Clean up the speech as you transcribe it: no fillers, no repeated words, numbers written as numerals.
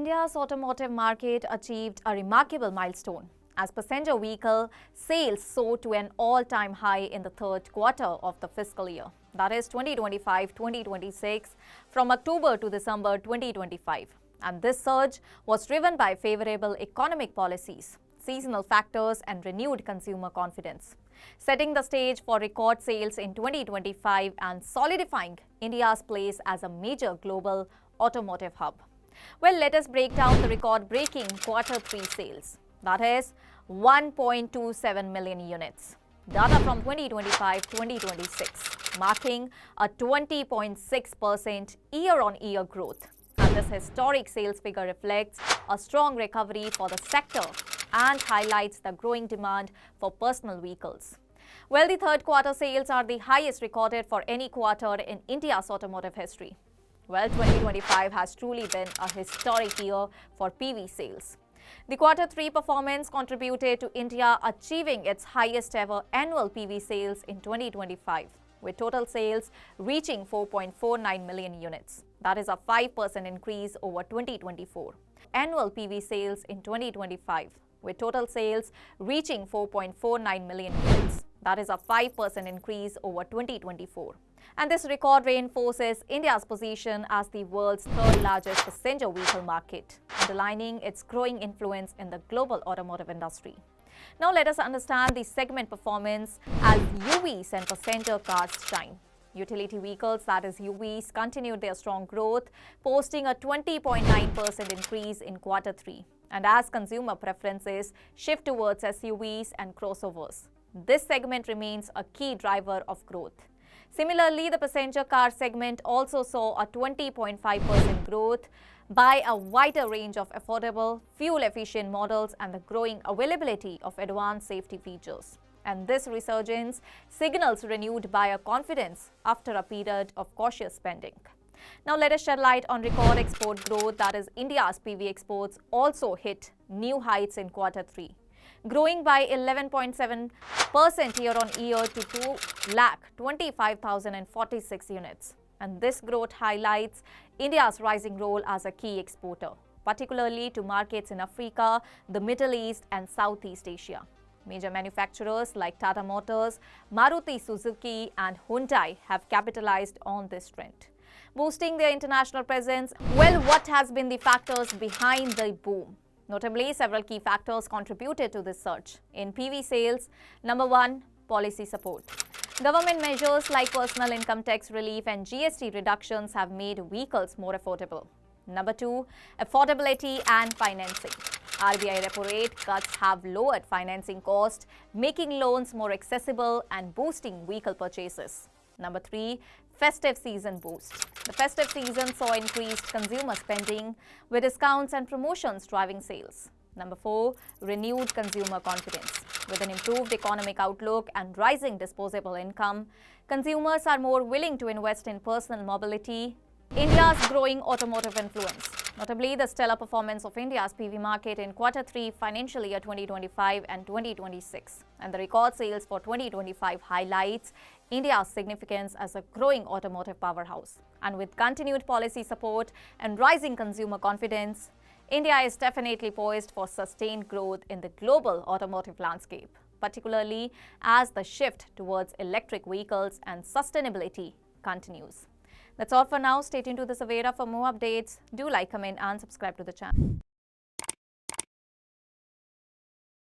India's automotive market achieved a remarkable milestone as passenger vehicle sales soared to an all-time high in the third quarter of the fiscal year, that is 2025-2026, from October to December 2025. And this surge was driven by favorable economic policies, seasonal factors and renewed consumer confidence, setting the stage for record sales in 2025 and solidifying India's place as a major global automotive hub. Well, let us break down the record-breaking Quarter 3 sales, that is 1.27 million units. Data from 2025-2026, marking a 20.6% year-on-year growth. And this historic sales figure reflects a strong recovery for the sector and highlights the growing demand for personal vehicles. Well, the third quarter sales are the highest recorded for any quarter in India's automotive history. Well, 2025 has truly been a historic year for PV sales. The Quarter 3 performance contributed to India achieving its highest ever annual PV sales in 2025, with total sales reaching 4.49 million units. That is a 5% increase over 2024. Annual PV sales in 2025, with total sales reaching 4.49 million units. That is a 5% increase over 2024. And this record reinforces India's position as the world's third largest passenger vehicle market, underlining its growing influence in the global automotive industry. Now let us understand the segment performance as UVs and passenger cars shine. Utility vehicles, that is UVs, continued their strong growth, posting a 20.9% increase in Quarter 3. And as consumer preferences shift towards SUVs and crossovers, this segment remains a key driver of growth. Similarly, the passenger car segment also saw a 20.5% growth by a wider range of affordable, fuel-efficient models and the growing availability of advanced safety features. And this resurgence signals renewed buyer confidence after a period of cautious spending. Now let us shed light on record export growth, that is India's PV exports also hit new heights in Quarter 3. Growing by 11.7% year-on-year to 2,25,046 units. And this growth highlights India's rising role as a key exporter, particularly to markets in Africa, the Middle East and Southeast Asia. Major manufacturers like Tata Motors, Maruti Suzuki and Hyundai have capitalized on this trend, boosting their international presence. Well, what has been the factors behind the boom? Notably, several key factors contributed to this surge. In PV sales, number 1, policy support. Government measures like personal income tax relief and GST reductions have made vehicles more affordable. Number 2, affordability and financing. RBI repo rate cuts have lowered financing costs, making loans more accessible and boosting vehicle purchases. Number 3, festive season boost. The festive season saw increased consumer spending, with discounts and promotions driving sales. Number 4, renewed consumer confidence. With an improved economic outlook and rising disposable income, consumers are more willing to invest in personal mobility. India's growing automotive influence. Notably, the stellar performance of India's PV market in Quarter 3 financial year 2025 and 2026 and the record sales for 2025 highlights India's significance as a growing automotive powerhouse. And with continued policy support and rising consumer confidence, India is definitely poised for sustained growth in the global automotive landscape, particularly as the shift towards electric vehicles and sustainability continues. That's all for now. Stay tuned to the Savera for more updates. Do like, comment and subscribe to the channel.